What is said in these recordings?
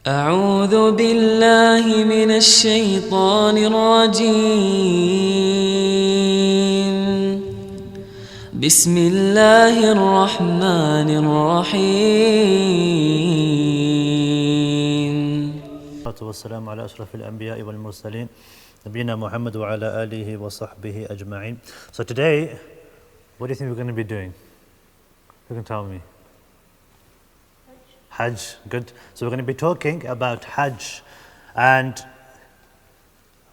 أعوذ بالله من الشيطان الرجيم بسم الله الرحمن الرحيم والسلام على أشرف الأنبياء والمرسلين نبينا محمد وعلى آله وصحبه أجمعين. So today, what do you think we're going to be doing? Who can tell me? Hajj, good. So we're going to be talking about Hajj and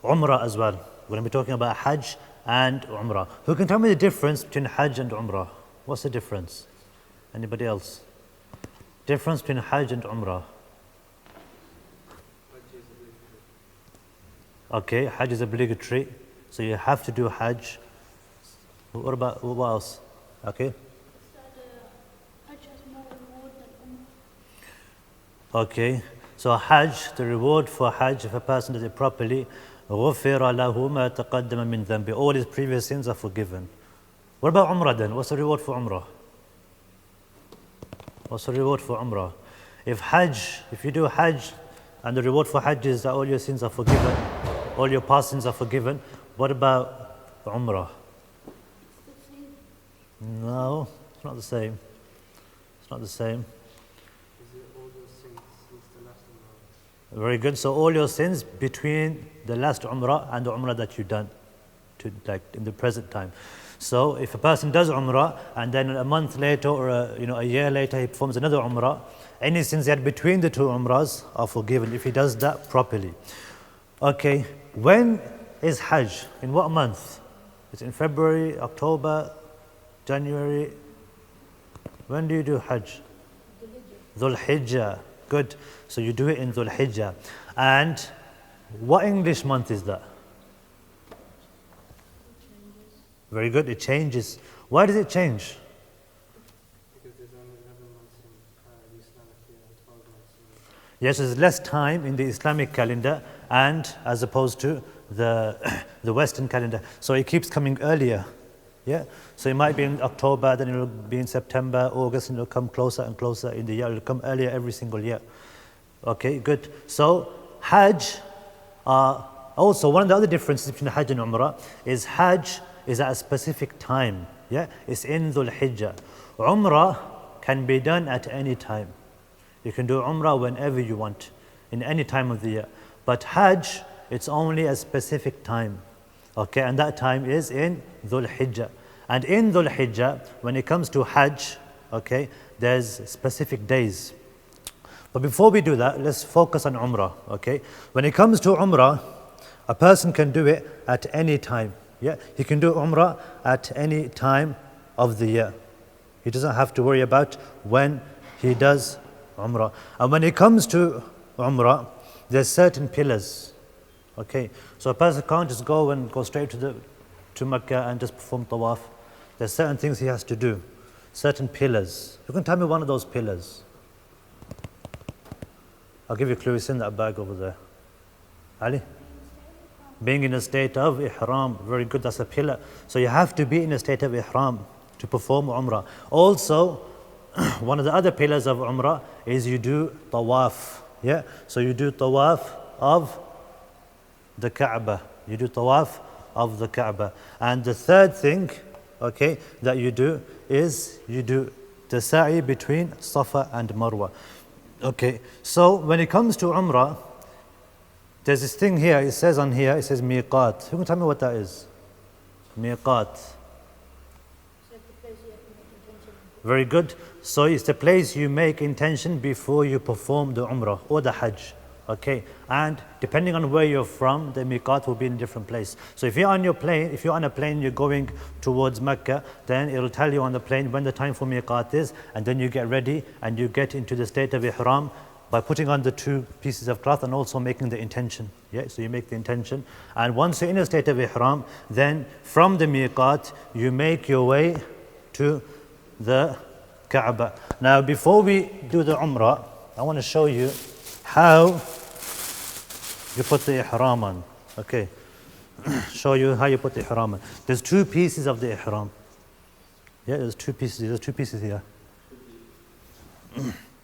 Umrah as well. We're going to be talking about Hajj and Umrah. Who can tell me the difference between Hajj and Umrah? What's the difference? Anybody else? Difference between Hajj and Umrah. Okay, Hajj is obligatory, so you have to do Hajj. What else? Okay. Okay, so Hajj, the reward for Hajj, if a person does it properly, غُفِرَ لَهُ مَا تَقَدَّمَ مِنْ ذَنْبِ. All his previous sins are forgiven. What about Umrah then? What's the reward for Umrah? What's the reward for Umrah? If you do Hajj, and the reward for Hajj is that all your sins are forgiven, all your past sins are forgiven, what about Umrah? No, it's not the same. It's not the same. Very good. So all your sins between the last Umrah and the Umrah that you've done, in the present time. So if a person does Umrah and then a month later or a year later he performs another Umrah, any sins he had between the two Umrahs are forgiven if he does that properly. Okay, when is Hajj? In what month? It's in February, October, January. When do you do Hajj? Dhul Hijjah. Good. So you do it in Dhul Hijjah. And what English month is that? Very good. It changes. Why does it change? Because there's only 11 months in the Islamic year and 12 months in Yes, there's less time in the Islamic calendar and as opposed to the Western calendar. So it keeps coming earlier. Yeah? So it might be in October, then it will be in September, August, and it will come closer and closer in the year. It will come earlier every single year. Okay, good. So Hajj, also one of the other differences between Hajj and Umrah is Hajj is at a specific time. Yeah, it's in Dhul Hijjah. Umrah can be done at any time. You can do Umrah whenever you want, in any time of the year. But Hajj, it's only a specific time. Okay, and that time is in Dhul Hijjah. And in Dhul Hijjah, when it comes to Hajj, okay, there's specific days. But before we do that, let's focus on Umrah, okay? When it comes to Umrah, a person can do it at any time. Yeah, he can do Umrah at any time of the year. He doesn't have to worry about when he does Umrah. And when it comes to Umrah, there's certain pillars. Okay, so a person can't just go straight to Mecca and just perform tawaf. There's certain things he has to do, certain pillars. You can tell me one of those pillars. I'll give you a clue, it's in that bag over there. Ali? Being in a state of ihram, very good, that's a pillar. So you have to be in a state of ihram to perform Umrah. Also, one of the other pillars of Umrah is you do tawaf. Yeah, so you do tawaf of the Kaaba. You do tawaf of the Kaaba. And the third thing, okay, that you do is you do the sa'i between Safa and Marwa. Okay, so when it comes to Umrah, there's this thing here, it says on here, it says miqat. Who can tell me what that is? Miqat. Very good. So it's the place you make intention before you perform the Umrah or the Hajj. Okay, and depending on where you're from, the miqat will be in a different place. So if you're on a plane, you're going towards Mecca, then it'll tell you on the plane when the time for miqat is, and then you get ready and you get into the state of ihram by putting on the two pieces of cloth and also making the intention. Yeah, so you make the intention, and once you're in a state of ihram, then from the miqat you make your way to the Kaaba. Now, before we do the Umrah, I want to show you how you put the ihram on. Okay, show you how you put the ihram on. There's two pieces of the ihram. Yeah, there's two pieces here.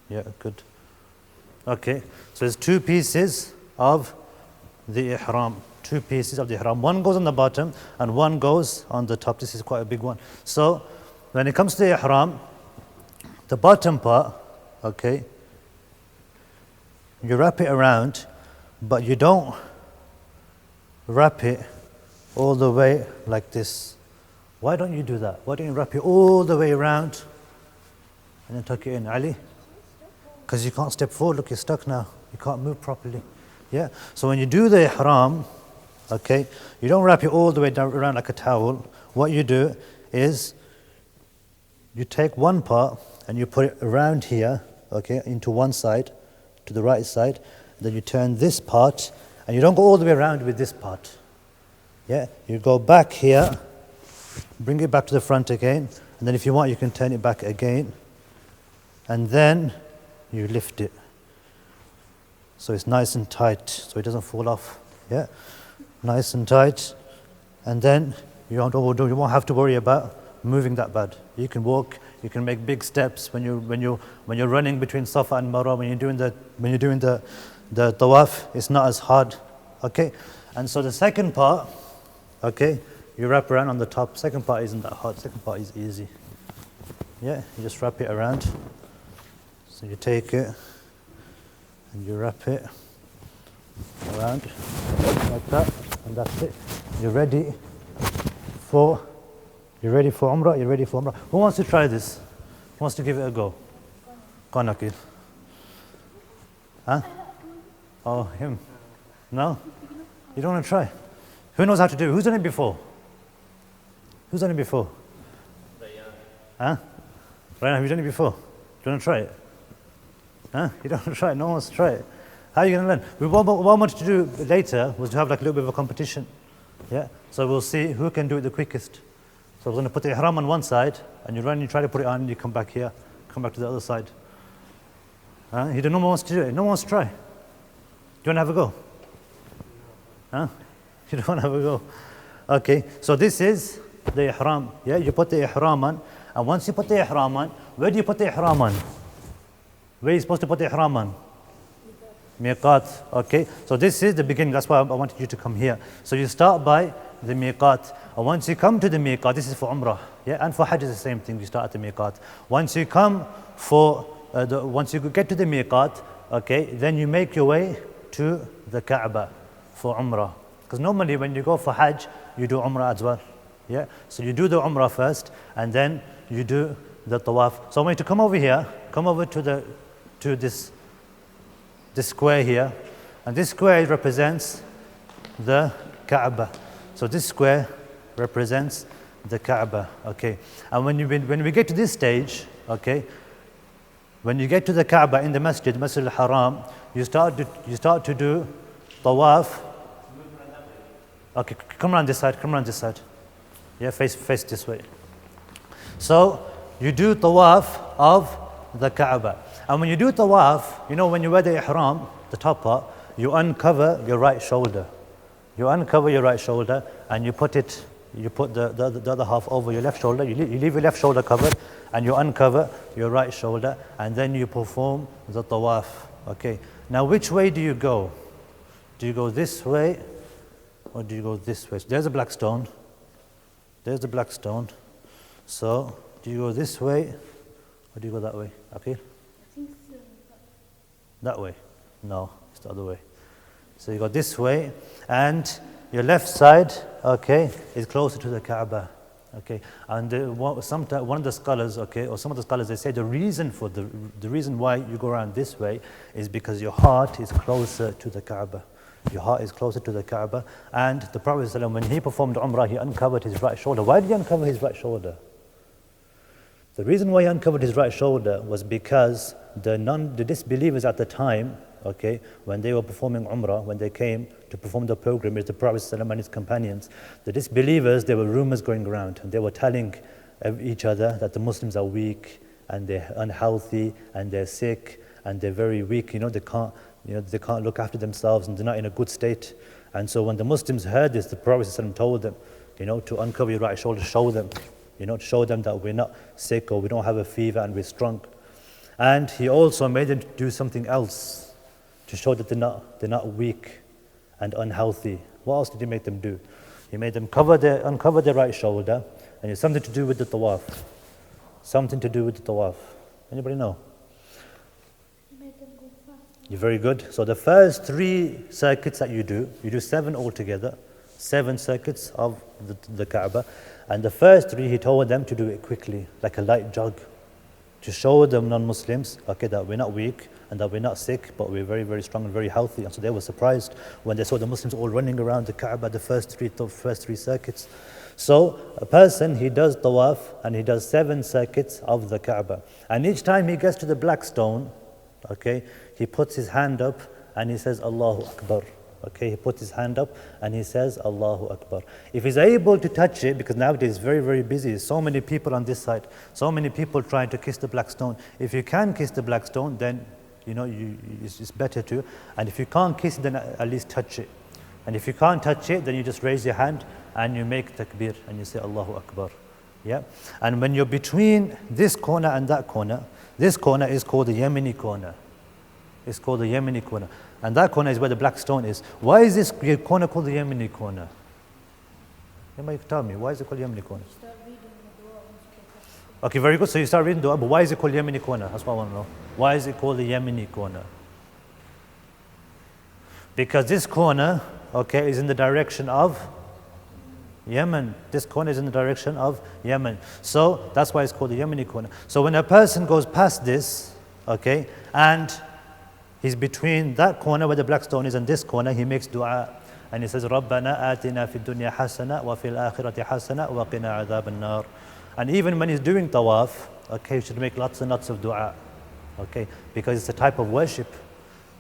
Yeah, good. Okay, so there's two pieces of the ihram. Two pieces of the ihram. One goes on the bottom and one goes on the top. This is quite a big one. So when it comes to the ihram, the bottom part, okay, you wrap it around, but you don't wrap it all the way like this. Why don't you do that? Why don't you wrap it all the way around and then tuck it in, Ali? Because you can't step forward. Look, you're stuck now. You can't move properly. Yeah. So when you do the ihram, okay, you don't wrap it all the way down around like a towel. What you do is you take one part and you put it around here, okay, into one side, to the right side. Then you turn this part, and you don't go all the way around with this part. Yeah, you go back here, bring it back to the front again, and then if you want, you can turn it back again, and then you lift it. So it's nice and tight, so it doesn't fall off. Yeah, nice and tight, and then you won't have to worry about moving that bad. You can walk. You can make big steps when you're running between Safa and Marwa. When you're doing the tawaf, it's not as hard. Okay, and so the second part, okay, you wrap around on the top. Second part isn't that hard. Second part is easy. Yeah, you just wrap it around. So you take it and you wrap it around like that, and that's it. You're ready for Umrah? You're ready for Umrah? Who wants to try this? Who wants to give it a go? Go on, Aqeel. Huh? Oh, him. No? You don't want to try? Who knows how to do it? Who's done it before? Who's done it before? Huh? Ryan, have you done it before? Do you want to try it? Huh? You don't want to try it? No one wants to try it. How are you going to learn? What I wanted to do later was to have like a little bit of a competition. Yeah? So we'll see who can do it the quickest. So we're going to put the ihram on one side, and you run, you try to put it on, and you come back here, come back to the other side. No one wants to do it. No one wants to try. Do you want to have a go? Huh? You don't want to have a go? Okay, so this is the ihram. Yeah, you put the ihram on, and once you put the ihram on, where do you put the ihram on? Where are you supposed to put the ihram on? Miqat. Okay, so this is the beginning. That's why I wanted you to come here. So you start by the miqat. And once you come to the miqat, this is for Umrah, yeah, and for Hajj is the same thing. You start at the miqat. Once you get to the miqat, okay, then you make your way to the Kaaba for Umrah. Because normally when you go for Hajj, you do Umrah as well, yeah. So you do the Umrah first, and then you do the Tawaf. So I want you to come over here, come over to this square here, and this square represents the Kaaba. So this square represents the Kaaba, okay. And when we get to this stage, okay, when you get to the Kaaba in the Masjid al-Haram, you start to do tawaf. Okay, come around this side. Yeah, face this way. So you do tawaf of the Kaaba. And when you do tawaf, you know when you wear the ihram, the top part, you uncover your right shoulder. You uncover your right shoulder and you put the other half over your left shoulder. You leave your left shoulder covered and you uncover your right shoulder, and then you perform the tawaf. Okay. Now which way do you go? Do you go this way or do you go this way? So there's a black stone. There's the black stone. So do you go this way or do you go that way? Aqeel? That way? No, it's the other way. So you go this way, and your left side, okay, is closer to the Kaaba, okay. And one of the scholars, okay, or some of the scholars, they say the reason why you go around this way is because your heart is closer to the Kaaba. Your heart is closer to the Kaaba, and the Prophet ﷺ, when he performed Umrah, he uncovered his right shoulder. Why did he uncover his right shoulder? The reason why he uncovered his right shoulder was because the disbelievers at the time, okay, when they were performing Umrah, when they came to perform the pilgrimage, the Prophet ﷺ and his companions, the disbelievers, there were rumors going around, and they were telling each other that the Muslims are weak, and they're unhealthy, and they're sick, and they're very weak, they can't look after themselves, and they're not in a good state. And so when the Muslims heard this, the Prophet ﷺ told them, to uncover your right shoulder, show them, to show them that we're not sick or we don't have a fever and we're strong. And he also made them do something else. to show that they're not weak and unhealthy. What else did he make them do? He made them uncover their right shoulder, and it's something to do with the tawaf. Something to do with the tawaf. Anybody know? You're very good. So the first 3 circuits that you do 7 altogether, 7 circuits of the Kaaba. And the first 3, he told them to do it quickly, like a light jog, to show the non-Muslims, okay, that we're not weak and that we're not sick, but we're very, very strong and very healthy. And so they were surprised when they saw the Muslims all running around the Kaaba, the first 3 circuits. So a person, he does tawaf and he does 7 circuits of the Kaaba. And each time he gets to the black stone, okay, he puts his hand up and he says, Allahu Akbar. Okay, he puts his hand up and he says, Allahu Akbar. If he's able to touch it, because nowadays it's very, very busy, there's so many people on this side, so many people trying to kiss the black stone. If you can kiss the black stone, then it's better to. And if you can't kiss it, then at least touch it. And if you can't touch it, then you just raise your hand and you make takbir and you say Allahu Akbar. Yeah? And when you're between this corner and that corner, this corner is called the Yemeni corner. It's called the Yemeni corner. And that corner is where the black stone is. Why is this corner called the Yemeni corner? Anybody tell me, why is it called Yemeni corner? Okay, very good. So you start reading dua, but why is it called Yemeni corner? That's what I want to know. Why is it called the Yemeni corner? Because this corner, okay, is in the direction of Yemen. This corner is in the direction of Yemen. So that's why it's called the Yemeni corner. So when a person goes past this, okay, and he's between that corner where the black stone is and this corner, he makes dua. And he says, رَبَّنَا آتِنَا فِي الدُّنْيَا حَسَنَةً وَفِي الْآخِرَةِ حَسَنَةً وَقِنَا عَذَابَ النَّارِ. And even when he's doing tawaf, okay, you should make lots and lots of dua. Okay, because it's a type of worship.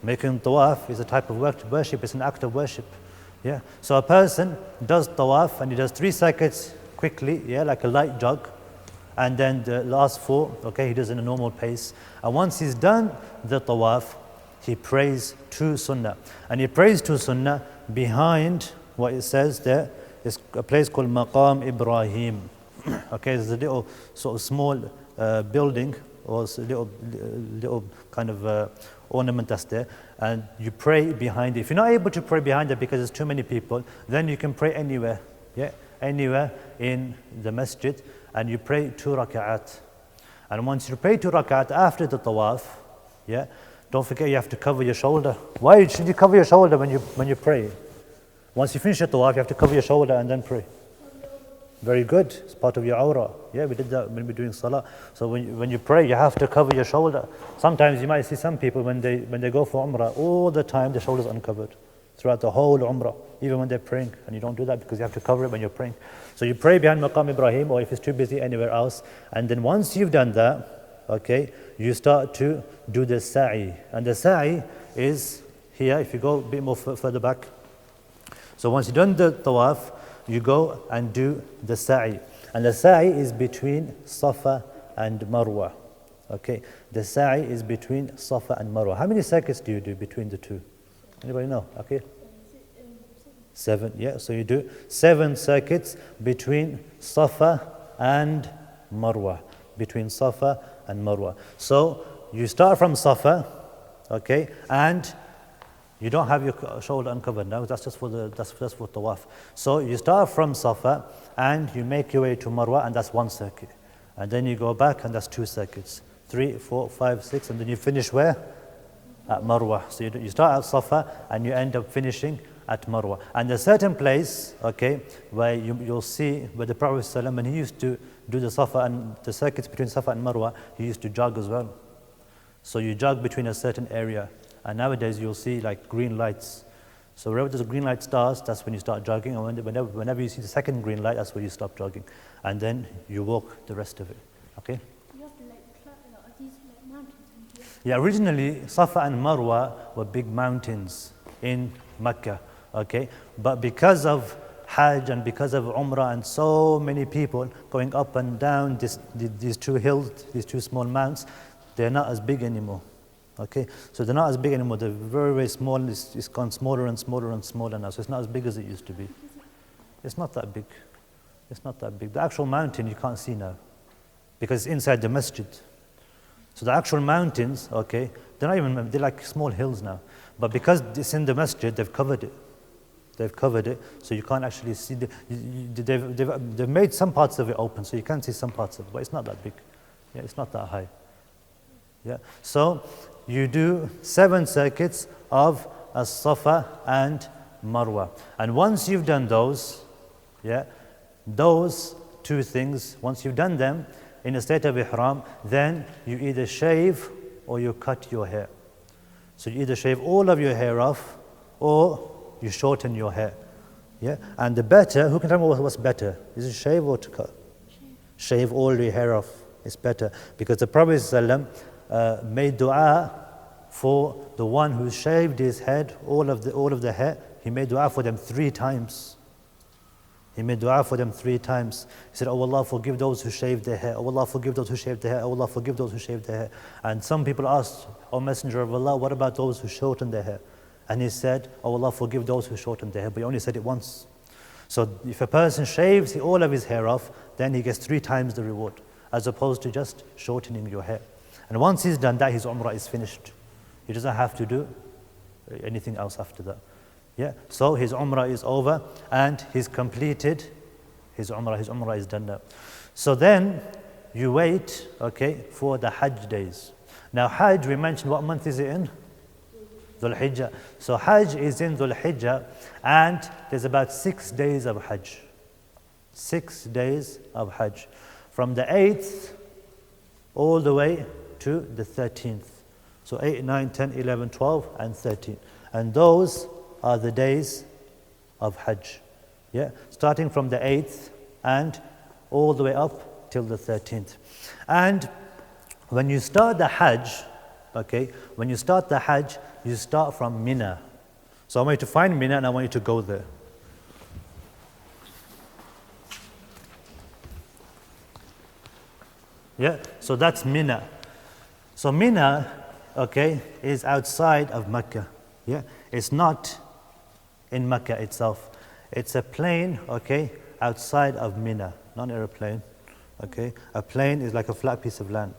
Making tawaf is a type of worship, it's an act of worship. Yeah. So a person does tawaf and he does 3 circuits quickly, yeah, like a light jog. And then the last 4, okay, he does in a normal pace. And once he's done the tawaf, he prays 2 sunnah. And he prays 2 sunnah behind what it says there. It's a place called Maqam Ibrahim. Okay, there's a little sort of small building or a little kind of ornament that's there. And you pray behind it. If you're not able to pray behind it because there's too many people, then you can pray anywhere. Yeah, anywhere in the masjid. And you pray 2 rak'at. And once you pray 2 rak'at after the tawaf, yeah, don't forget you have to cover your shoulder. Why should you cover your shoulder when you pray? Once you finish your tawaf, you have to cover your shoulder and then pray. Very good. It's part of your aura. Yeah, we did that when we were doing salah. So when you pray, you have to cover your shoulder. Sometimes you might see some people when they go for Umrah, all the time their shoulders uncovered throughout the whole Umrah, even when they're praying. And you don't do that because you have to cover it when you're praying. So you pray behind Maqam Ibrahim, or if it's too busy, anywhere else. And then once you've done that, okay, you start to do the sa'i. And the sa'i is here, if you go a bit more further back. So once you've done the tawaf, you go and do the sa'i. And the sa'i is between Safa and Marwa. Okay, the sa'i is between Safa and Marwa. How many circuits do you do between the two? Anybody know? Okay. 7, yeah. So you do 7 circuits between Safa and Marwa. Between Safa and Marwa. So you start from Safa, okay, and you don't have your shoulder uncovered now. That's just for tawaf. So you start from Safa and you make your way to Marwa, and that's 1 circuit. And then you go back, and that's 2 circuits. 3, 4, 5, 6, and then you finish where? At Marwa. So you start at Safa and you end up finishing at Marwa. And there's a certain place, okay, where you'll see where the Prophet ﷺ, when he used to do the Safa and the circuits between Safa and Marwa, he used to jog as well. So you jog between a certain area. And nowadays you'll see like green lights. So wherever there's a green light starts, that's when you start jogging. And whenever you see the second green light, that's when you stop jogging. And then you walk the rest of it. Okay? You have to are these like mountains in here? Yeah, originally Safa and Marwa were big mountains in Mecca. Okay? But because of Hajj and because of Umrah and so many people going up and down these 2 hills, these 2 small mountains, they're not as big anymore. Okay, so they're not as big anymore. They're very, very small. It's gone smaller and smaller and smaller now. So it's not as big as it used to be. It's not that big. It's not that big. The actual mountain you can't see now because it's inside the masjid. So the actual mountains, okay, they're like small hills now. But because it's in the masjid, they've covered it. They've covered it, so you can't actually see. They've made some parts of it open, so you can see some parts of it, but it's not that big. Yeah, it's not that high. Yeah. So you do 7 circuits of as-Safa and Marwa. And once you've done those, yeah, those 2 things, once you've done them in a state of ihram, then you either shave or you cut your hair. So you either shave all of your hair off or you shorten your hair. Yeah? And the better, who can tell me what's better? Is it shave or to cut? Shave all your hair off. It's better. Because the Prophet ﷺ made dua for the one who shaved his head, all of the hair. He made dua for them 3 times. He made dua for them 3 times. He said, "Oh Allah, forgive those who shaved their hair. Oh Allah, forgive those who shaved their hair. Oh Allah, forgive those who shaved their hair." And some people asked, "O Messenger of Allah, what about those who shortened their hair?" And he said, "Oh Allah, forgive those who shortened their hair." But he only said it once. So if a person shaves all of his hair off, then he gets 3 times the reward, as opposed to just shortening your hair. And once he's done that, his Umrah is finished. He doesn't have to do anything else after that. Yeah. So his Umrah is over and he's completed his Umrah is done now. So then you wait, okay, for the Hajj days. Now Hajj, we mentioned, what month is it in? Dhul Hijjah. So Hajj is in Dhul Hijjah, and there's about 6 days of Hajj. 6 days of Hajj. From the 8th all the way to the 13th. So 8, 9, 10, 11, 12, and 13. And those are the days of Hajj. Yeah, starting from the 8th and all the way up till the 13th. And when you start the Hajj, okay, when you start the Hajj, you start from Mina. So I want you to find Mina and I want you to go there. Yeah, so that's Mina. So Mina, okay, is outside of Mecca. Yeah, it's not in Mecca itself. It's a plain, okay, outside of Mina, not an airplane. Okay, a plain is like a flat piece of land.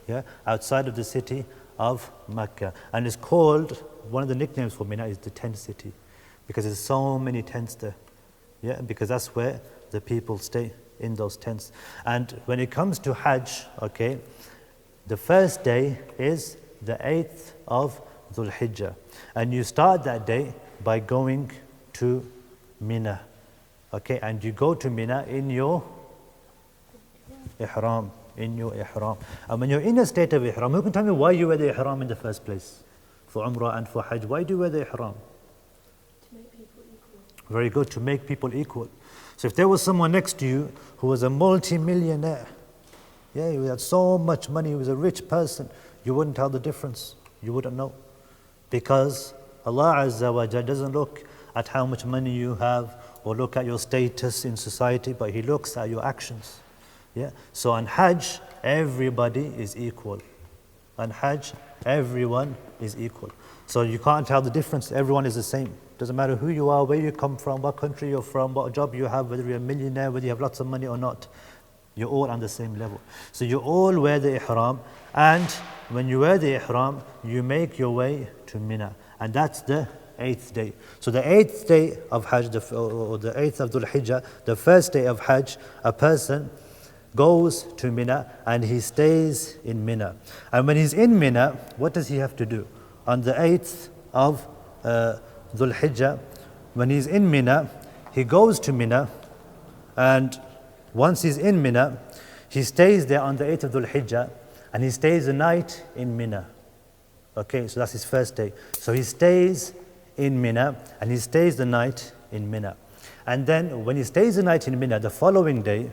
Yeah, outside of the city of Mecca, and it's called, one of the nicknames for Mina is the tent city, because there's so many tents there. Yeah, because that's where the people stay, in those tents. And when it comes to Hajj, okay, the first day is the 8th of Dhul Hijjah, and you start that day by going to Mina. Okay, and you go to Mina in your ihram. In your ihram. And when you're in a state of ihram, who can tell me why you wear the ihram in the first place? For Umrah and for Hajj, why do you wear the ihram? To make people equal. Very good, to make people equal. So if there was someone next to you who was a multi-millionaire, yeah, he had so much money, he was a rich person, you wouldn't tell the difference. You wouldn't know. Because Allah Azza wa Jalla doesn't look at how much money you have or look at your status in society, but He looks at your actions. Yeah. So on Hajj, everybody is equal. On Hajj, everyone is equal. So you can't tell the difference. Everyone is the same. Doesn't matter who you are, where you come from, what country you're from, what job you have, whether you're a millionaire, whether you have lots of money or not. You're all on the same level. So you all wear the ihram, and when you wear the ihram, you make your way to Mina, and that's the 8th day. So the 8th day of Hajj, or the 8th of Dhul Hijjah, the first day of Hajj, a person goes to Mina and he stays in Mina. And when he's in Mina, what does he have to do? On the 8th of Dhul Hijjah, when he's in Mina, he goes to Mina, and once he's in Mina, he stays there on the 8th of Dhul Hijjah, and he stays the night in Mina. Okay, so that's his first day. So he stays in Mina, and he stays the night in Mina. And then when he stays the night in Mina, the following day,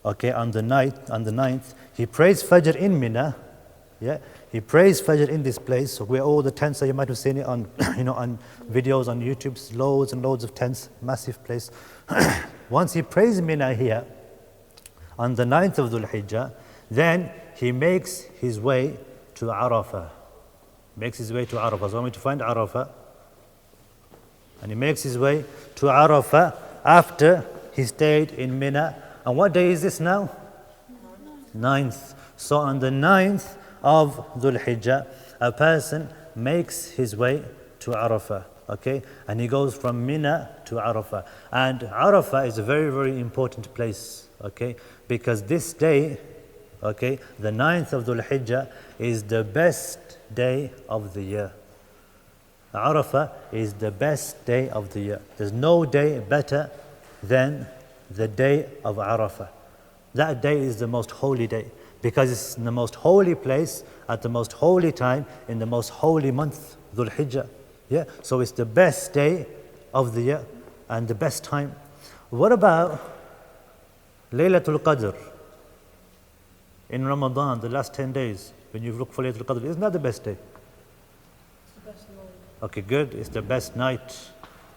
okay, on the 9th, he prays Fajr in Mina. Yeah, he prays Fajr in this place. So where all the tents are, you might have seen it on, on videos on YouTube. Loads and loads of tents, massive place. Once he prays Mina here, on the 9th of Dhul Hijjah, then he makes his way to Arafah. Makes his way to Arafah. So I want to find Arafah. And he makes his way to Arafah after he stayed in Mina. And what day is this now? 9th. So on the 9th of Dhul Hijjah, a person makes his way to Arafah. Okay, and he goes from Mina to Arafah. And Arafah is a very, very important place. Okay, because this day, okay, the 9th of Dhul Hijjah is the best day of the year. Arafah is the best day of the year. There's no day better than the day of Arafah. That day is the most holy day because it's in the most holy place at the most holy time in the most holy month, Dhul Hijjah. Yeah, so it's the best day of the year and the best time. What about Laylatul Qadr in Ramadan, the last 10 days, when you look for Laylatul Qadr? Isn't that the best day? Okay, good. It's the best night,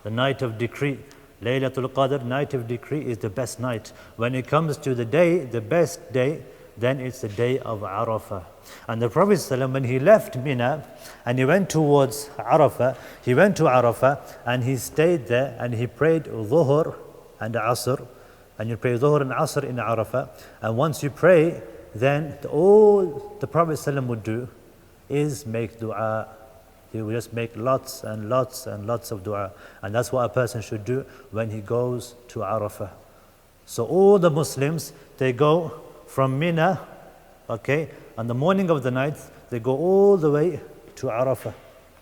the night of decree. Laylatul Qadr, night of decree, is the best night. When it comes to the day, the best day, then it's the day of Arafah. And the Prophet ﷺ, when he left Mina and he went towards Arafah, he went to Arafah and he stayed there and he prayed Dhuhr and Asr. And you pray Dhuhr and Asr in Arafah. And once you pray, then all the Prophet ﷺ would do is make dua. He will just make lots and lots and lots of dua. And that's what a person should do when he goes to Arafah. So all the Muslims, they go from Mina, okay, on the morning of the 9th, they go all the way to Arafah,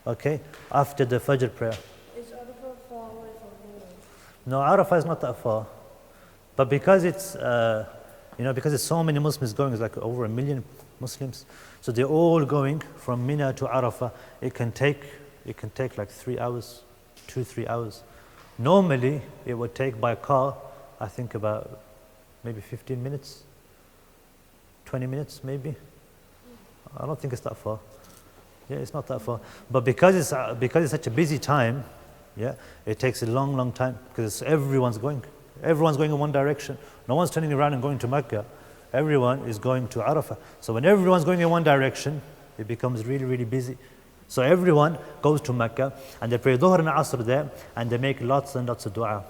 okay, after the Fajr prayer. Is Arafah far away from here? No, Arafah is not that far. But because it's, because there's so many Muslims going, it's like over 1 million Muslims. So they're all going from Mina to Arafah. It can take like 3 hours, 2-3 hours. Normally, it would take by car, I think about maybe 15 minutes, 20 minutes maybe. I don't think it's that far. Yeah, it's not that far. But because it's such a busy time, yeah, it takes a long, long time because everyone's going in one direction. No one's turning around and going to Mecca. Everyone is going to Arafah. So when everyone's going in one direction, it becomes really, really busy. So everyone goes to Mecca and they pray Dhuhr and Asr there and they make lots and lots of dua.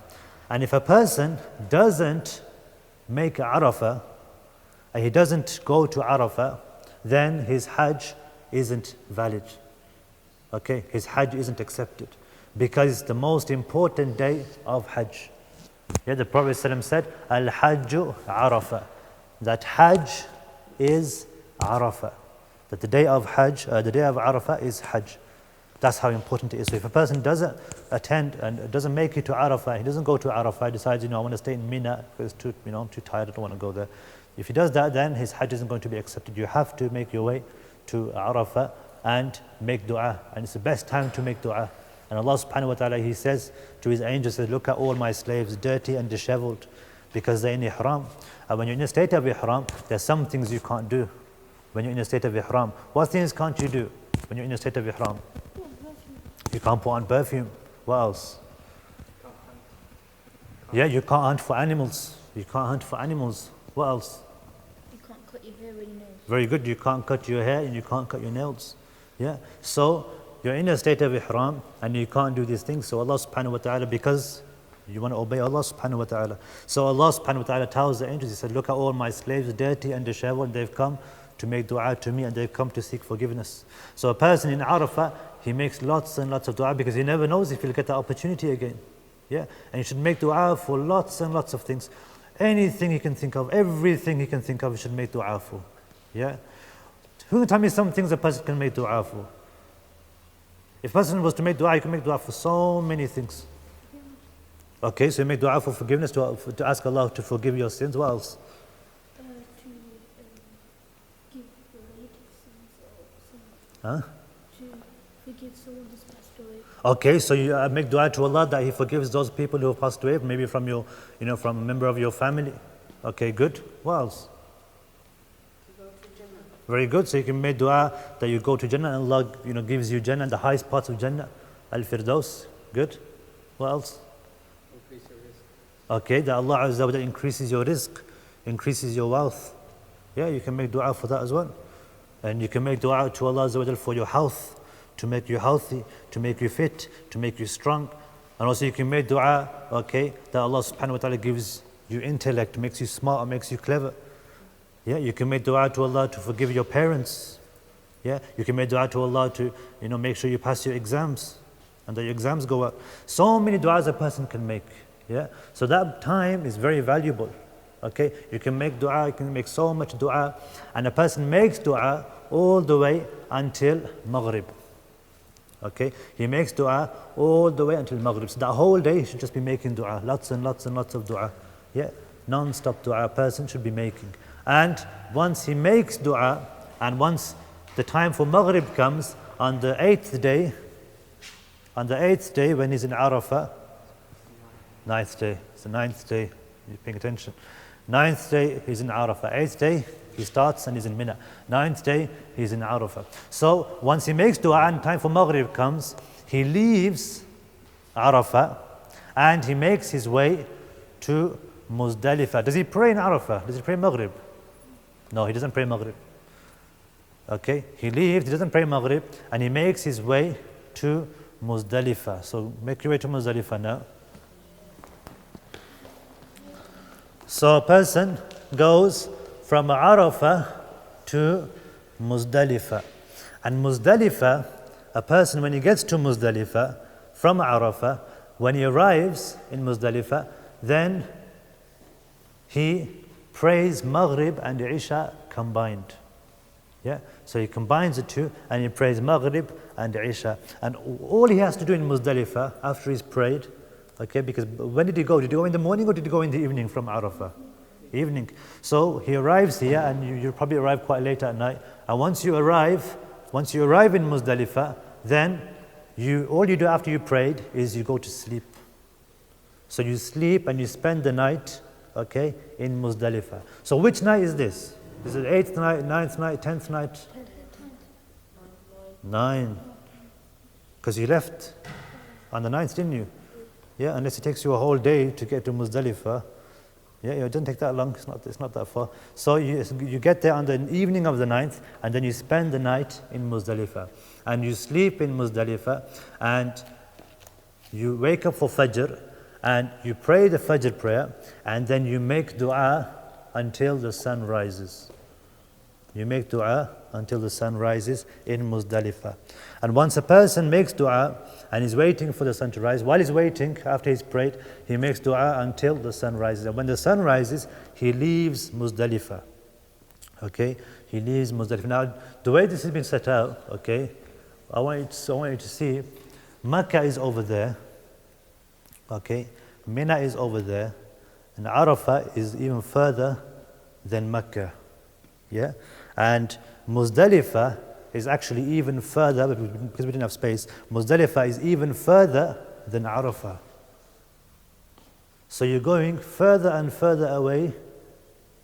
And if a person doesn't make Arafah, and he doesn't go to Arafah, then his Hajj isn't valid. Okay, his Hajj isn't accepted because it's the most important day of Hajj. Yeah, the Prophet ﷺ said, Al-Hajju Arafah. That Hajj is Arafah. That the day of Hajj, the day of Arafah is Hajj. That's how important it is. So if a person doesn't attend and doesn't make it to Arafah, he doesn't go to Arafah, decides, I want to stay in Mina because I'm too tired, I don't want to go there. If he does that, then his Hajj isn't going to be accepted. You have to make your way to Arafah and make dua. And it's the best time to make dua. And Allah subhanahu wa ta'ala, He says to His angels, look at all my slaves, dirty and disheveled, because they're in ihram. And when you're in a state of ihram, there's some things you can't do. When you're in a state of ihram, what things can't you do when you're in a state of ihram? You can't put on perfume. What else? Yeah, you can't hunt for animals. You can't hunt for animals. What else? You can't cut your hair or your nails. Very good. You can't cut your hair and you can't cut your nails. Yeah. So you're in a state of ihram and you can't do these things. So Allah subhanahu wa ta'ala, because you want to obey Allah subhanahu wa ta'ala. So Allah subhanahu wa ta'ala tells the angels, He said, look at all my slaves, dirty and disheveled. They've come to make dua to me and they've come to seek forgiveness. So a person in Arafah, he makes lots and lots of dua because he never knows if he'll get the opportunity again. Yeah. And you should make dua for lots and lots of things. Anything he can think of, everything he can think of, he should make dua for. Yeah? Who can tell me some things a person can make dua for? If a person was to make dua, he can make dua for so many things. Okay, so you make dua for forgiveness, to ask Allah to forgive your sins. What else? To give the relatives sins or Huh? to forgive someone who's passed away. Okay, so you make dua to Allah that He forgives those people who have passed away, maybe from your, from a member of your family. Okay, good. What else? Very good. So you can make dua that you go to Jannah and Allah, gives you Jannah, the highest parts of Jannah, Al-Firdaus. Good. What else? Increase your risk. Okay, that Allah Azza wa Jalla increases your rizq, increases your wealth. Yeah, you can make dua for that as well. And you can make dua to Allah Azza wa Jalla for your health, to make you healthy, to make you fit, to make you strong. And also you can make dua, okay, that Allah subhanahu wa ta'ala gives you intellect, makes you smart, makes you clever. Yeah, you can make dua to Allah to forgive your parents. Yeah, you can make dua to Allah to, make sure you pass your exams. and the exams go up. So many du'as a person can make. Yeah, so that time is very valuable. Okay, you can make du'a, you can make so much du'a, and a person makes du'a all the way until maghrib. Okay, he makes du'a all the way until maghrib. So that whole day he should just be making du'a, lots and lots and lots of du'a. Yeah, non-stop du'a a person should be making. And once he makes du'a, and once the time for maghrib comes on the 8th day, when he's in Arafah, 9th day, it's the 9th day, you're paying attention. 9th day, he's in Arafah. 8th day, he starts and he's in Mina. 9th day, he's in Arafah. So once he makes dua and time for Maghrib comes, he leaves Arafah and he makes his way to Muzdalifah. Does he pray in Arafah? Does he pray Maghrib? No, he doesn't pray Maghrib. Okay, he leaves, he doesn't pray Maghrib, and he makes his way to Muzdalifah. So make your way to Muzdalifah now. So a person goes from Arafah to Muzdalifah. And Muzdalifah, a person when he gets to Muzdalifah from Arafah, when he arrives in Muzdalifah, then he prays Maghrib and Isha combined. Yeah, so he combines the two and he prays Maghrib and Isha. And all he has to do in Muzdalifah after he's prayed, okay, because when did he go? Did he go in the morning or did he go in the evening from Arafah? Evening. So he arrives here, and you probably arrive quite late at night. And once you arrive in Muzdalifah, then all you do after you prayed is you go to sleep. So you sleep and you spend the night, okay, in Muzdalifah. So which night is this? Is it 8th night, 9th night, 10th night? 9. Because you left on the 9th, didn't you? Yeah, unless it takes you a whole day to get to Muzdalifah. Yeah, it doesn't take that long, it's not that far. So you get there on the evening of the 9th, and then you spend the night in Muzdalifah. And you sleep in Muzdalifah, and you wake up for Fajr, and you pray the Fajr prayer, and then you make dua until the sun rises. You make dua until the sun rises in Muzdalifah. And once a person makes dua and is waiting for the sun to rise, while he's waiting, after he's prayed, he makes dua until the sun rises. And when the sun rises, he leaves Muzdalifah. Okay, he leaves Muzdalifah. Now, the way this has been set out, okay, I want you to see, Makkah is over there. Okay, Mina is over there, and Arafah is even further than Makkah. Yeah, and Muzdalifah is actually even further, but because we didn't have space, Muzdalifah is even further than Arafah. So you're going further and further away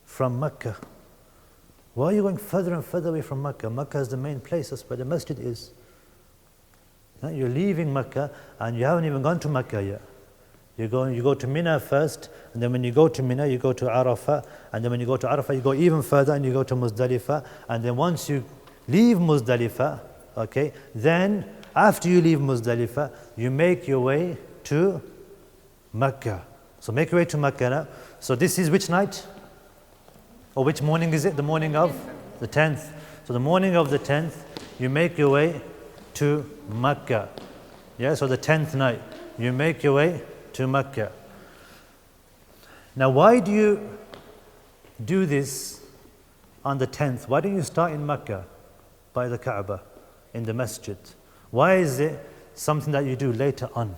from Makkah. Why are you going further and further away from Makkah? Makkah is the main place, that's where the masjid is. You're leaving Makkah and you haven't even gone to Makkah yet. You go to Mina first, and then when you go to Mina, you go to Arafah, and then when you go to Arafah, you go even further and you go to Muzdalifah, and then once you leave Muzdalifah, okay, then after you leave Muzdalifah, you make your way to Makkah. So make your way to Makkah now. So this is which night? Or which morning is it? The morning of the 10th. So the morning of the 10th, you make your way to Makkah. Yeah, so the 10th night, you make your way to Makkah. Now, why do you do this on the 10th? Why don't you start in Makkah by the Kaaba, in the Masjid? Why is it something that you do later on?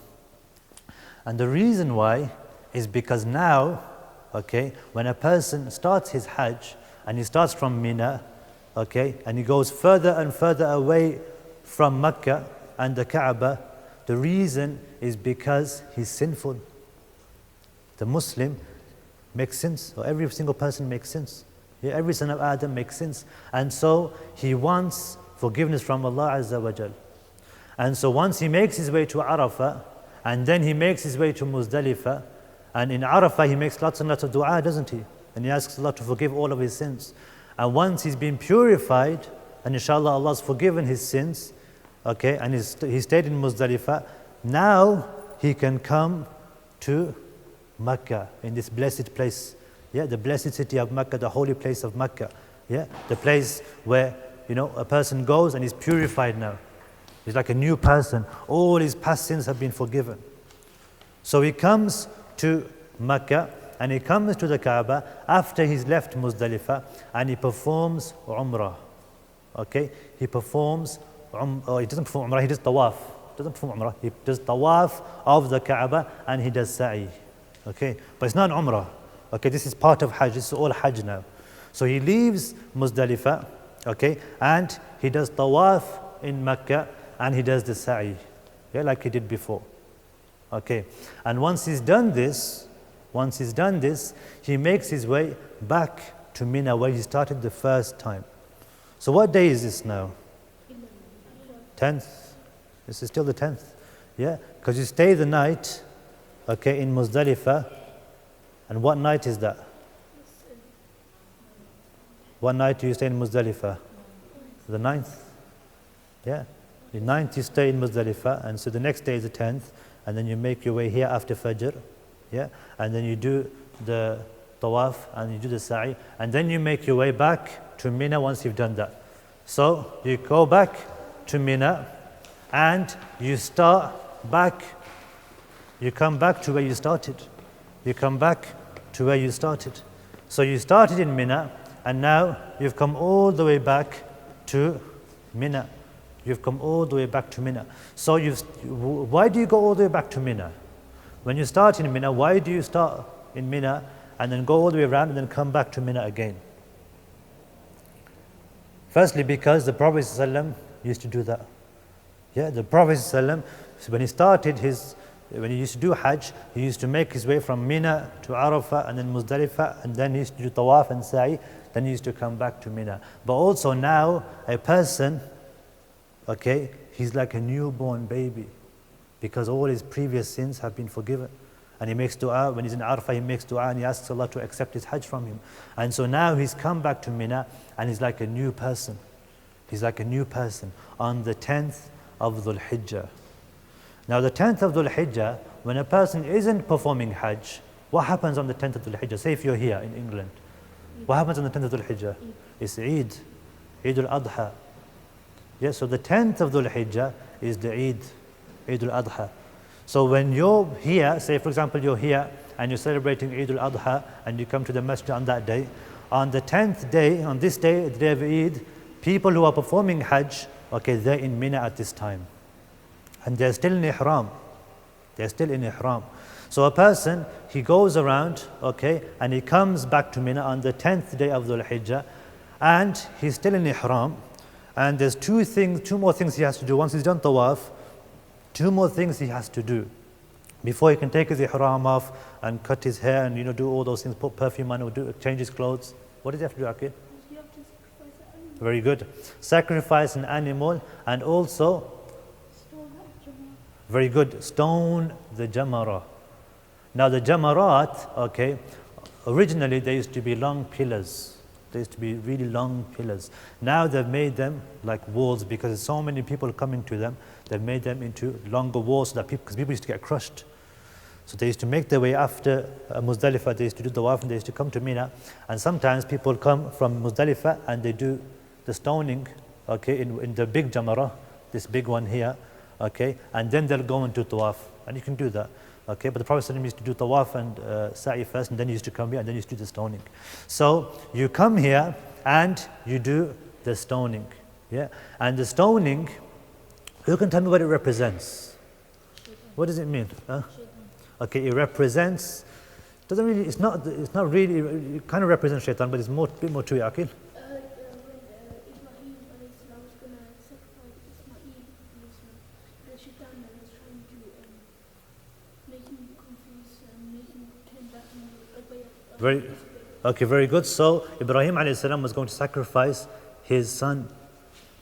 And the reason why is because now, okay, when a person starts his Hajj and he starts from Mina, okay, and he goes further and further away from Makkah and the Kaaba, the reason is because he's sinful. The Muslim makes sins, or every single person makes sins. Yeah, every son of Adam makes sins. And so he wants forgiveness from Allah Azza wa Jal. And so once he makes his way to Arafah, and then he makes his way to Muzdalifah, and in Arafah he makes lots and lots of dua, doesn't he? And he asks Allah to forgive all of his sins. And once he's been purified, and inshallah Allah's forgiven his sins, okay, and he stayed in Muzdalifah, now he can come to Makkah, in this blessed place. Yeah, the blessed city of Makkah, the holy place of Makkah. Yeah, the place where, a person goes and is purified now. He's like a new person. All his past sins have been forgiven. So he comes to Mecca and he comes to the Kaaba after he's left Muzdalifah and he performs Umrah. Okay? He performs, he doesn't perform Umrah, he does Tawaf. Doesn't perform Umrah, he does Tawaf of the Kaaba and he does Sa'i. Okay? But it's not Umrah. Okay, this is part of Hajj, this is all Hajj now. So he leaves Muzdalifah, okay, and he does Tawaf in Mecca and he does the Sa'i, yeah, like he did before. Okay, and once he's done this, he makes his way back to Mina where he started the first time. So what day is this now? 10th. This is still the 10th. Yeah, because you stay the night, okay, in Muzdalifah. And what night is that? What night do you stay in Muzdalifah? The 9th. Yeah. The 9th you stay in Muzdalifah, and so the next day is the 10th, and then you make your way here after Fajr. Yeah. And then you do the Tawaf and you do the Sa'i, and then you make your way back to Mina once you've done that. So you go back to Mina and you start back, you come back to where you started. You come back to where you started. So you started in Mina and now you've come all the way back to Mina. You've come all the way back to Mina. So why do you go all the way back to Mina? When you start in Mina, why do you start in Mina and then go all the way around and then come back to Mina again? Firstly, because the Prophet ﷺ used to do that. Yeah, the Prophet ﷺ, when he started when he used to do Hajj, he used to make his way from Mina to Arafah and then Muzdalifah, and then he used to do Tawaf and Sa'i, then he used to come back to Mina. But also now, a person, okay, he's like a newborn baby because all his previous sins have been forgiven. And he makes dua, when he's in Arafah, he makes dua and he asks Allah to accept his Hajj from him. And so now he's come back to Mina and he's like a new person. He's like a new person on the 10th of Dhul Hijjah. Now the 10th of Dhul Hijjah, when a person isn't performing Hajj, what happens on the 10th of Dhul Hijjah? Say if you're here in England, what happens on the 10th of Dhul Hijjah? It's Eid, Eid al-Adha. Yes, so the 10th of Dhul Hijjah is the Eid, Eid al-Adha. So when you're here, say for example you're here and you're celebrating Eid al-Adha and you come to the Masjid on that day, on the 10th day, on this day, the day of Eid, people who are performing Hajj, okay, they're in Mina at this time. And they're still in Ihram. They're still in Ihram. So a person, he goes around, okay, and he comes back to Mina on the 10th day of Dhul Hijjah, and he's still in Ihram. And there's two more things he has to do. Once he's done Tawaf, two more things he has to do before he can take his Ihram off and cut his hair and do all those things, put perfume on, or change his clothes. What does he have to do, Aqeel? You have to sacrifice an animal. Very good. Sacrifice an animal and also, Stone that Jama'ah. very good, stone the Jamara. Now the Jamarat, okay, originally they used to be long pillars. They used to be really long pillars. Now they've made them like walls because there's so many people coming to them. They've made them into longer walls so that because people used to get crushed. So they used to make their way after Muzdalifah. They used to do the Tawaf and they used to come to Mina. And sometimes people come from Muzdalifah and they do the stoning, okay, in the big Jamara, this big one here, okay, and then they'll go into Tawaf. And you can do that. Okay, but the Prophet ﷺ used to do Tawaf and Sa'i first, and then he used to come here, and then he used to do the stoning. So you come here and you do the stoning. Yeah, and the stoning, who can tell me what it represents? What does it mean? Huh? Okay, it represents. Doesn't really. It's not really. It kind of represents shaitan, but it's a bit more to it. Aqeel. When Ibrahim alayhi salam was going to sacrifice Ismail alayhi salam, the shaitan was trying to make him confused and make him turn back and Very good. So Ibrahim alayhi salam was going to sacrifice his son.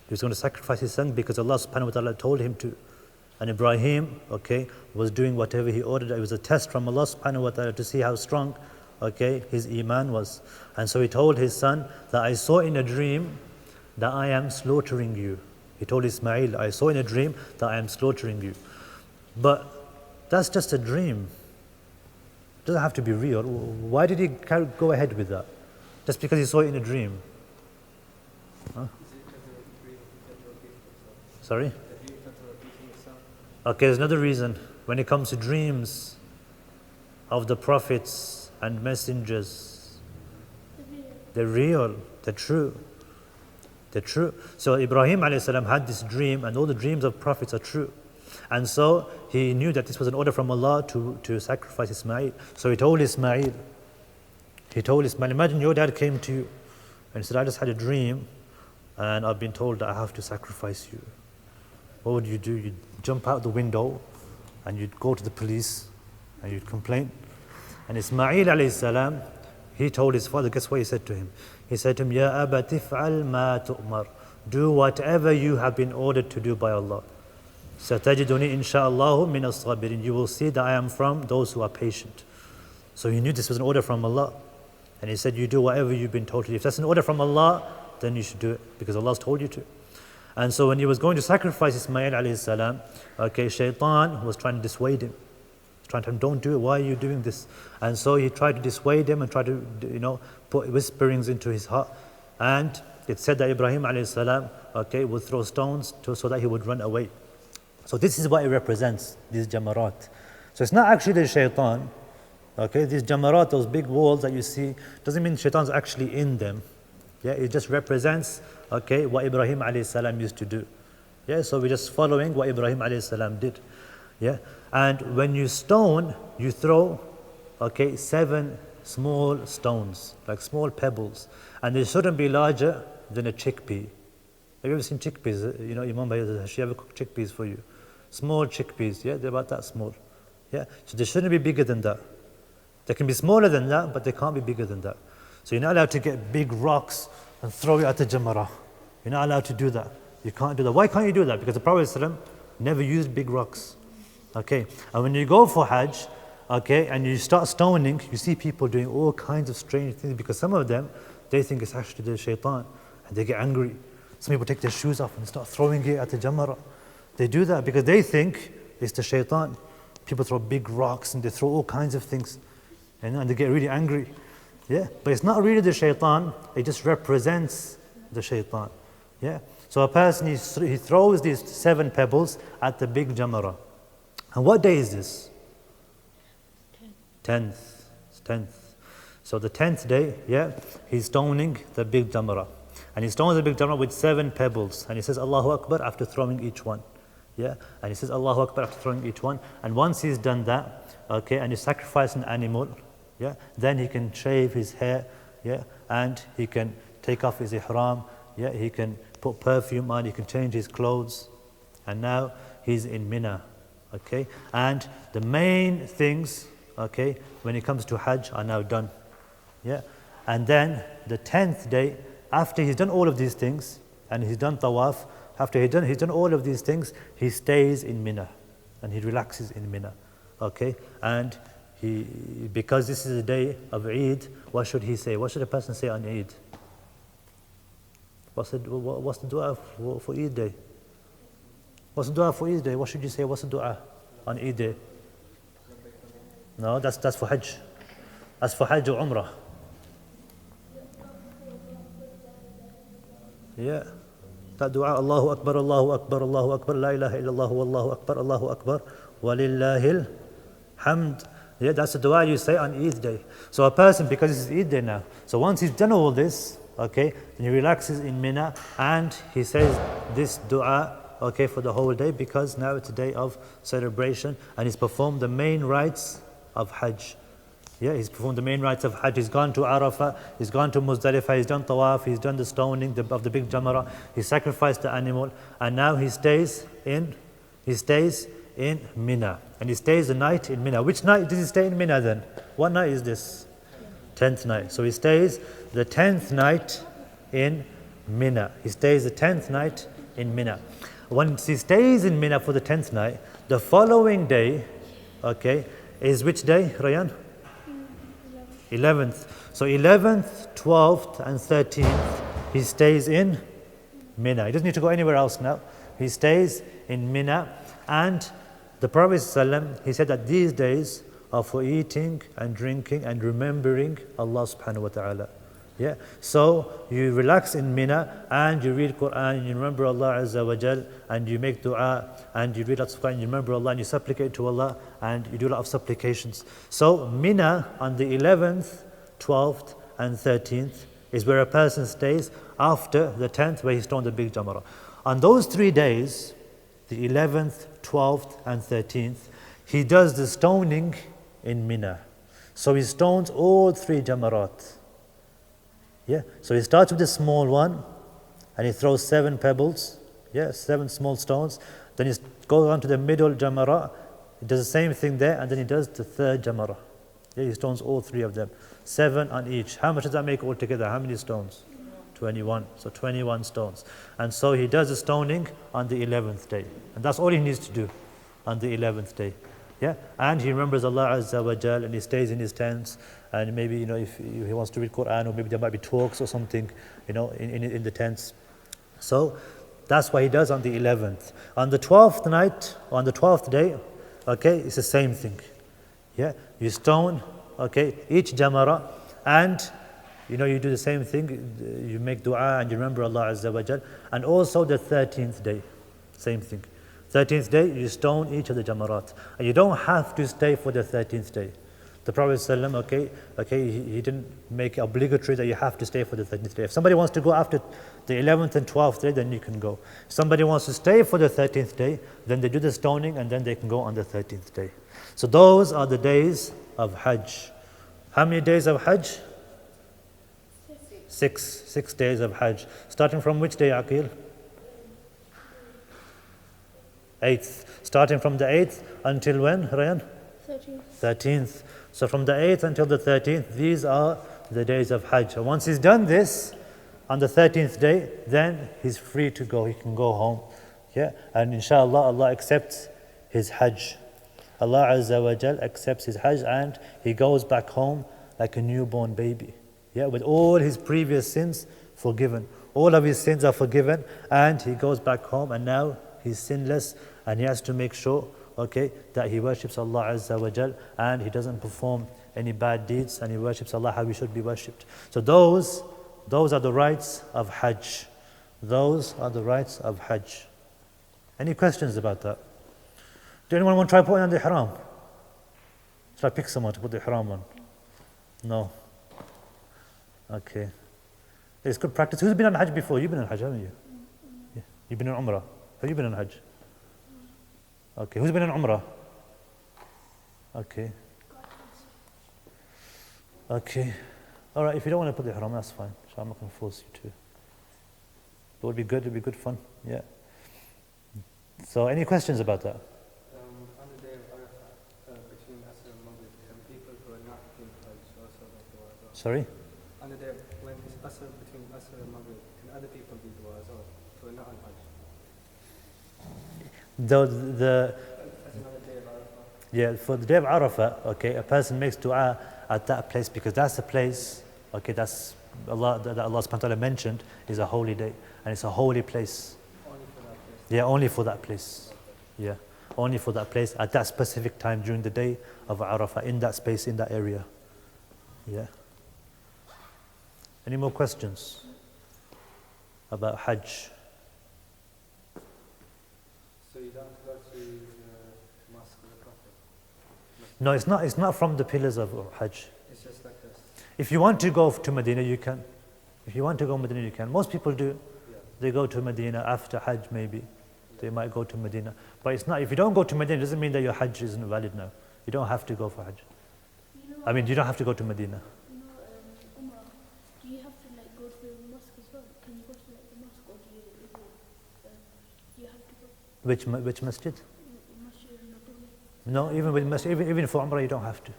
He was going to sacrifice his son because Allah subhanahu wa ta'ala told him to. And Ibrahim, okay, was doing whatever he ordered. It was a test from Allah subhanahu wa ta'ala to see how strong, okay, his iman was. And so he told his son that I saw in a dream that I am slaughtering you. He told Ismail, I saw in a dream that I am slaughtering you. But that's just a dream. It doesn't have to be real. Why did he go ahead with that? Just because he saw it in a dream? Huh? Sorry? Okay, there's another reason. When it comes to dreams of the prophets and messengers, they're real, they're true. They're true. So Ibrahim alayhi salam had this dream, and all the dreams of prophets are true. And so he knew that this was an order from Allah to sacrifice Ismail. So he told Ismail, imagine your dad came to you and said, I just had a dream and I've been told that I have to sacrifice you. What would you do? You'd jump out the window and you'd go to the police and you'd complain. And Ismail alayhi salam, he told his father, guess what he said to him? He said to him, Ya Aba tif'al ma tu'mar. Do whatever you have been ordered to do by Allah. Satajiduni insha'Allahu min as-sabirin. You will see that I am from those who are patient. So he knew this was an order from Allah. And he said, you do whatever you've been told to do. If that's an order from Allah, then you should do it because Allah's told you to. And so when he was going to sacrifice Ismail alayhi salam, okay, shaitan was trying to dissuade him. Trying to tell him, don't do it, why are you doing this? And so he tried to dissuade him and tried to, put whisperings into his heart. And it said that Ibrahim alayhi salam, okay, would throw stones so that he would run away. So this is what it represents, these jamarat. So it's not actually the shaitan. Okay, these jamarat, those big walls that you see, doesn't mean shaitan's actually in them. Yeah, it just represents, okay, what Ibrahim alayhi salam used to do. Yeah, so we're just following what Ibrahim alayhi salam did. Yeah, and when you stone, you throw, okay, 7 small stones, like small pebbles, and they shouldn't be larger than a chickpea. Have you ever seen chickpeas? Imam Bhai, has she ever cooked chickpeas for you? Small chickpeas, yeah, they're about that small. Yeah, so they shouldn't be bigger than that. They can be smaller than that, but they can't be bigger than that. So you're not allowed to get big rocks and throw it at the Jamara. You're not allowed to do that. You can't do that. Why can't you do that? Because the Prophet ﷺ never used big rocks. Okay, and when you go for Hajj, okay, and you start stoning, you see people doing all kinds of strange things because some of them, they think it's actually the shaitan and they get angry. Some people take their shoes off and start throwing it at the Jamara. They do that because they think it's the shaitan. People throw big rocks and they throw all kinds of things and they get really angry. Yeah, but it's not really the shaitan, it just represents the shaitan. Yeah, so a person, he throws these 7 pebbles at the big Jamara. And what day is this? 10th. It's 10th. So the 10th day, yeah, he's stoning the big Jamara. And he stones the big Jamara with 7 pebbles. And he says Allahu Akbar after throwing each one. Yeah, and he says Allahu Akbar after throwing each one. And once he's done that, okay, and he sacrificed an animal, yeah, then he can shave his hair, yeah, and he can take off his ihram, yeah, he can put perfume on, he can change his clothes. And now he's in Mina. Okay, and the main things, okay, when it comes to Hajj are now done. Yeah, and then the 10th day, after he's done all of these things, and he's done tawaf, after he's done all of these things, he stays in Mina, and he relaxes in Mina. Okay, and because this is a day of Eid, what should he say? What should a person say on Eid? What's the dua for Eid day? What's the dua for Eid day? What should you say? What's the dua on Eid day? No, that's for Hajj. That's for Hajj or Umrah. Yeah. That dua, Allahu Akbar, Allahu Akbar, Allahu Akbar, La ilaha illallah, Wallahu Akbar, Allahu Akbar, Walillahil hamd. Yeah, that's the dua you say on Eid day. So a person, because this is Eid day now, so once he's done all this, okay, then he relaxes in Mina and he says this dua, okay, for the whole day, because now it's a day of celebration and he's performed the main rites of Hajj. Yeah, he's performed the main rites of Hajj. He's gone to Arafah, he's gone to Muzdalifah, he's done tawaf, he's done the stoning of the big Jamara, he sacrificed the animal, and now he stays in Mina, and he stays the night in Mina. Which night did he stay in Mina then? What night is this? 10th night. So he stays the 10th night in Mina. He stays the 10th night in Mina. Once he stays in Mina for the 10th night, the following day, okay, is which day, Rayan? 11th. So 11th, 12th and 13th, he stays in Mina. He doesn't need to go anywhere else now. He stays in Mina. And the Prophet ﷺ, he said that these days are for eating and drinking and remembering Allah subhanahu wa ta'ala. Yeah, so you relax in Mina and you read Quran and you remember Allah Azza wa Jal and you make dua and you read lots of Quran and you remember Allah and you supplicate to Allah and you do a lot of supplications. So Mina on the 11th, 12th and 13th is where a person stays after the 10th where he stoned the big Jamrah. On those 3 days, the 11th, 12th and 13th, he does the stoning in Mina. So he stones all 3 Jamarat. Yeah, so he starts with the small one and he throws 7 pebbles, 7 small stones. Then he goes on to the middle Jamara, he does the same thing there, and then he does the 3rd Jamara. Yeah, he stones all 3 of them, 7 on each. How much does that make altogether? How many stones? 21. So 21 stones. And so he does the stoning on the 11th day. And that's all he needs to do on the 11th day. Yeah, and he remembers Allah Azza wa Jal and he stays in his tents, and maybe if he wants to read Quran, or maybe there might be talks or something in the tents. So that's what he does on the 11th. On the 12th night, on the 12th day, okay, it's the same thing. Yeah, you stone, okay, each jamara, and you do the same thing. You make dua and you remember Allah Azza wa Jal. And also the 13th day, same thing. 13th day, you stone each of the jamarat. And you don't have to stay for the 13th day. The Prophet ﷺ, he didn't make it obligatory that you have to stay for the 13th day. If somebody wants to go after the 11th and 12th day, then you can go. If somebody wants to stay for the 13th day, then they do the stoning and then they can go on the 13th day. So those are the days of Hajj. How many days of Hajj? 6 days of Hajj. Starting from which day, Aqeel? 8th. Starting from the 8th until when, Ryan? 13th. So from the 8th until the 13th, these are the days of Hajj. And once he's done this, on the 13th day, then he's free to go. He can go home. Yeah, and inshallah, Allah accepts his Hajj. Allah Azza wa Jal accepts his Hajj and he goes back home like a newborn baby. Yeah, with all his previous sins forgiven. All of his sins are forgiven and he goes back home and now he's sinless and he has to make sure, that he worships Allah Azza wa Jal and he doesn't perform any bad deeds and he worships Allah how he should be worshipped. So those are the rights of Hajj. Those are the rights of Hajj. Any questions about that? Do anyone want to try putting on the ihram? Should I pick someone to put the ihram on? No. Okay. It's good practice. Who's been on Hajj before? You've been on Hajj, haven't you? Yeah. You've been on Umrah. Have you been on Hajj? Okay. Who's been on Umrah? Okay. Okay. All right. If you don't want to put the ihram, that's fine. So I'm not going to force you to. It would be good. It would be good fun. Yeah. So, any questions about that? On the day of Arafah, between Asr and Maghrib, can people who are not in Hajj also make dua as well? Sorry? On the day when it's Asr, between Asr and Maghrib, can other people do dua as well who are not on Hajj? That's another day of Arafah. Yeah, for the day of Arafah, a person makes dua at that place because that's the place, that's Allah, that Allah subhanahu wa ta'ala mentioned is a holy day and it's a holy place. Only for that place? Yeah, only for that place. Yeah, only for that place at that specific time during the day of Arafah, in that space, in that area. Yeah. Any more questions about Hajj? So you don't go to the mosque of the Prophet? No, it's not from the pillars of Hajj. It's just like this? If you want to go to Medina, you can. If you want to go to Medina, you can. Most people do. Yeah. They go to Medina after Hajj maybe. They might go to Medina. But it's not, if you don't go to Medina, it doesn't mean that your Hajj isn't valid now. You don't have to go for Hajj. I mean, you don't have to go to Medina. Umrah, do you have to go to the mosque as well? Can you go to the mosque or do you have to go? Which masjid? Masjid No, even with masjid, even for Umrah, you don't have to.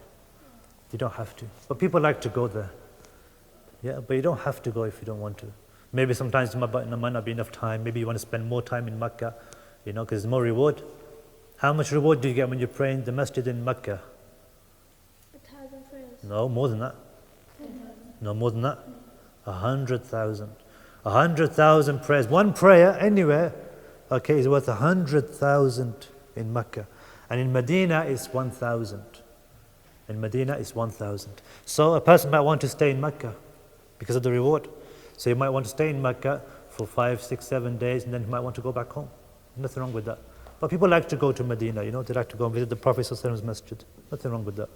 You don't have to. But people like to go there. Yeah, but you don't have to go if you don't want to. Maybe sometimes there might not be enough time. Maybe you want to spend more time in Mecca, because there's more reward. How much reward do you get when you pray in the masjid in Mecca? 1,000 prayers. No, more than that. No, more than that. 100,000. 100,000 prayers. One prayer anywhere, is worth 100,000 in Mecca. And in Medina, it's 1,000. In Medina, it's 1,000. So a person might want to stay in Mecca. because of the reward. So you might want to stay in Mecca for 5, 6, 7 days, and then you might want to go back home. Nothing wrong with that. But people like to go to Medina, you know, they like to go and visit the Prophet ﷺ's masjid. Nothing wrong with that.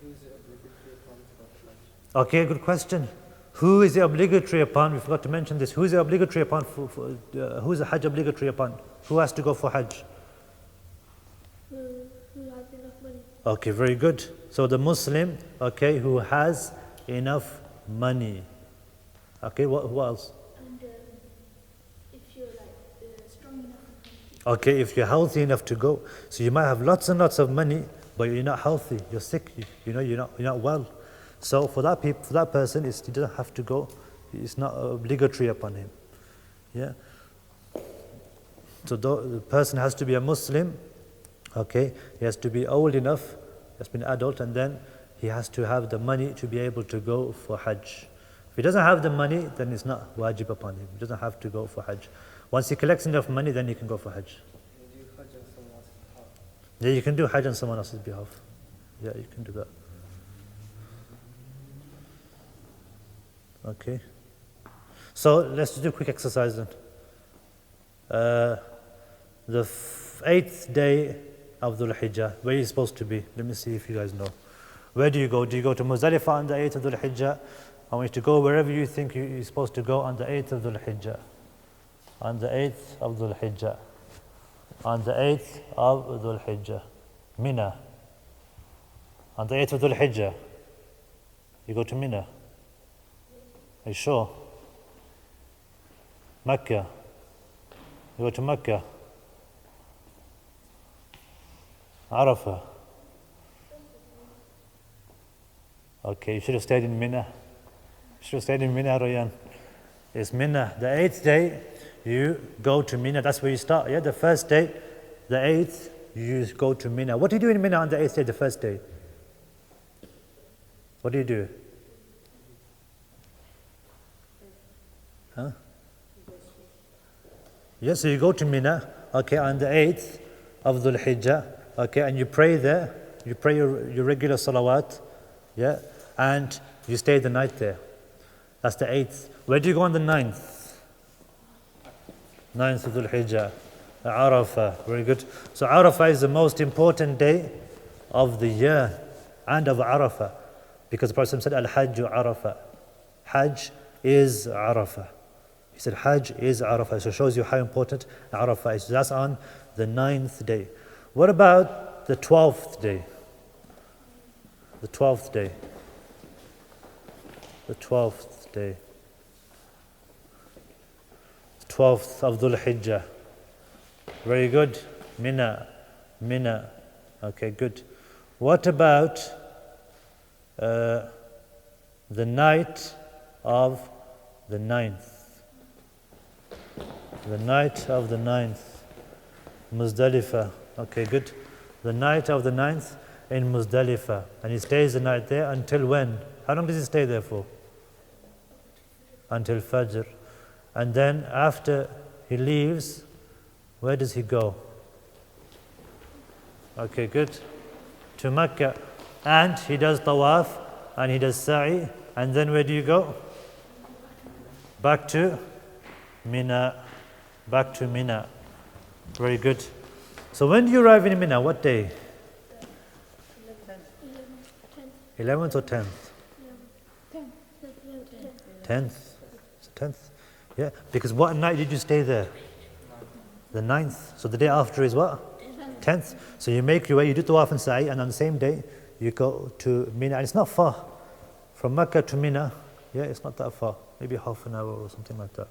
Who is it obligatory upon for Hajj? Okay, good question. Who is it obligatory upon? We forgot to mention this. Who is it obligatory upon? Who is the Hajj obligatory upon? Who has to go for Hajj? Who has enough money? Okay, very good. So the Muslim, okay, who has enough money. Okay, who else? And if you're like strong enough. Okay, if you're healthy enough to go. So you might have lots and lots of money, but you're not healthy. You're sick. You're not well. So for that person, he doesn't have to go. It's not obligatory upon him. Yeah. So the person has to be a Muslim. Okay, he has to be old enough, he has to be an adult, and then he has to have the money to be able to go for Hajj. If he doesn't have the money, then it's not wajib upon him. He doesn't have to go for Hajj. Once he collects enough money, then he can go for Hajj. Can you do Hajj on someone else's behalf? Yeah, you can do Hajj on someone else's behalf. Yeah, you can do that. Okay. So let's do a quick exercise then. The 8th day of Dhul Hijjah, where are you supposed to be? Let me see if you guys know. Where do you go? Do you go to Muzdalifah on the 8th of Dhul Hijjah? I want you to go wherever you think you're supposed to go on the 8th of Dhul Hijjah. On the 8th of Dhul Hijjah. On the 8th of Dhul Hijjah. Mina. On the 8th of Dhul Hijjah. You go to Mina. Are you sure? Mecca. You go to Mecca. Arafah. Okay, you should have stayed in Mina. You should have stayed in Mina, Royan. It's Mina. The 8th day, you go to Mina. That's where you start. Yeah, the first day, the 8th, you go to Mina. What do you do in Mina on the 8th day, the first day? What do you do? Huh? Yes, so you go to Mina, okay, on the 8th of Dhul Hijjah, okay, and you pray there, you pray your regular salawat, yeah, and you stay the night there. That's the 8th. Where do you go on the 9th? 9th of Dhul Hijjah, Arafah, very good. So Arafah is the most important day of the year and of Arafah, because the Prophet said, Al-Hajju Arafah. Hajj is Arafah. He said Hajj is Arafah, so it shows you how important Arafah is. So that's on the 9th day. What about the 12th day? The 12th day. The 12th day. The 12th of Dhul Hijjah. Very good. Mina. Mina. Okay, good. What about the night of the 9th? The night of the 9th, Muzdalifah. Okay, good. The night of the 9th in Muzdalifah. And he stays the night there until when? How long does he stay there for? Until Fajr. And then after he leaves, where does he go? Okay, good. To Mecca. And he does tawaf and he does sa'i. And then where do you go? Back to Mina. Back to Mina. Very good. So when do you arrive in Mina? What day? 11th or 10th? 10th. It's the 10th. Yeah, because what night did you stay there? The 9th. So the day after is what? 10th. So you make your way, you do tawaf and sa'i, and on the same day you go to Mina. And it's not far. From Mecca to Mina, yeah, it's not that far. Maybe half an hour or something like that.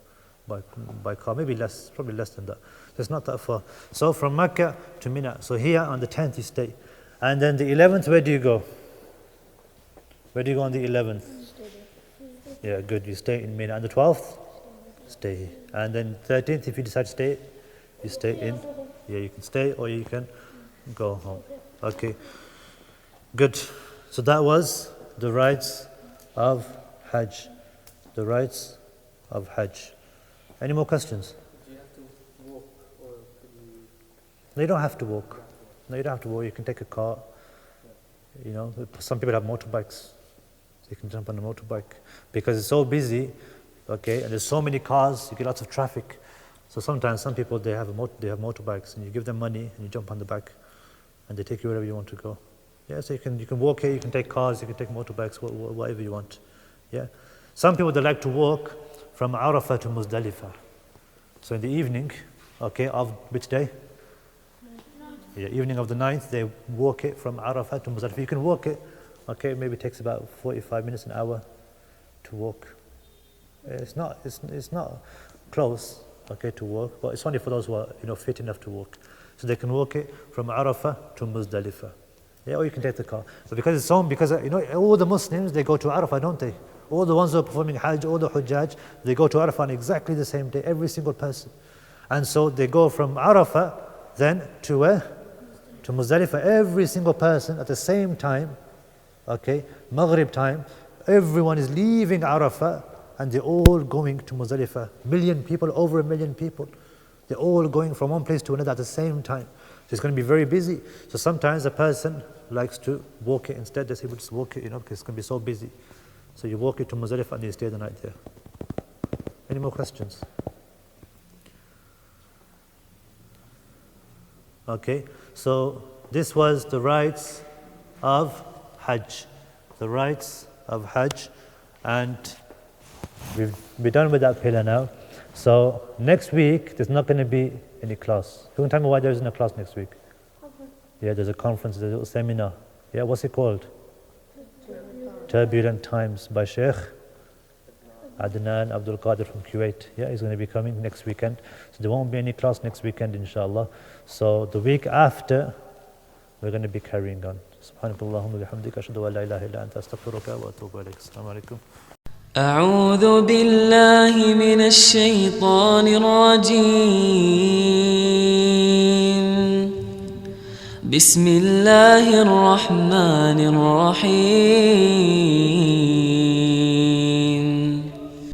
By car, maybe less, probably less than that. So it's not that far. So from Mecca to Mina. So here on the 10th you stay. And then the 11th, where do you go? Where do you go on the 11th? Yeah, good. You stay in Mina. And the 12th? Stay here. And then 13th, if you decide to stay, you stay in. Yeah, you can stay or you can go home. Okay. Good. So that was the rites of Hajj. The rites of Hajj. Any more questions? Do you have to walk or could you? No, you don't have to walk. No, you don't have to walk. You can take a car. You know, some people have motorbikes. You can jump on a motorbike because it's so busy, okay, and there's so many cars, you get lots of traffic. So sometimes some people, they have motorbikes, and you give them money and you jump on the back and they take you wherever you want to go. Yeah, so you can walk here, you can take cars, you can take motorbikes, whatever you want. Yeah. Some people, they like to walk from Arafah to Muzdalifah. So in the evening, okay, of which day? Yeah, evening of the 9th, they walk it from Arafah to Muzdalifah. You can walk it, okay, maybe it takes about 45 minutes, an hour to walk. It's not close, okay, to walk, but it's only for those who are, fit enough to walk. So they can walk it from Arafah to Muzdalifah. Yeah, or you can take the car. But because all the Muslims, they go to Arafah, don't they? All the ones who are performing Hajj, all the Hujjaj, they go to Arafah on exactly the same day, every single person. And so they go from Arafah then to where? To Muzdalifah, every single person at the same time, okay, Maghrib time, everyone is leaving Arafah and they're all going to Muzdalifah. Over 1 million people. They're all going from one place to another at the same time. So it's going to be very busy. So sometimes a person likes to walk it instead. They say, we'll just walk it, because it's going to be so busy. So you walk it to Muzdalifah and you stay the night there. Any more questions? Okay, so this was the rites of Hajj. The rites of Hajj. And we're done with that pillar now. So next week, there's not going to be any class. Who can tell me why there isn't a class next week? Yeah, there's a conference, there's a seminar. Yeah, what's it called? Turbulent Times by Sheikh Adnan Abdul Qadir from Kuwait. Yeah, he's going to be coming next weekend. So there won't be any class next weekend, inshallah. So the week after, we're going to be carrying on. Subhanakallahumma bihamdika ashhadu an la ilaha illa anta astaghfiruka wa atubu ilaik. Assalamu alaikum. أعوذ بالله من الشيطان الرجيم بسم الله الرحمن الرحيم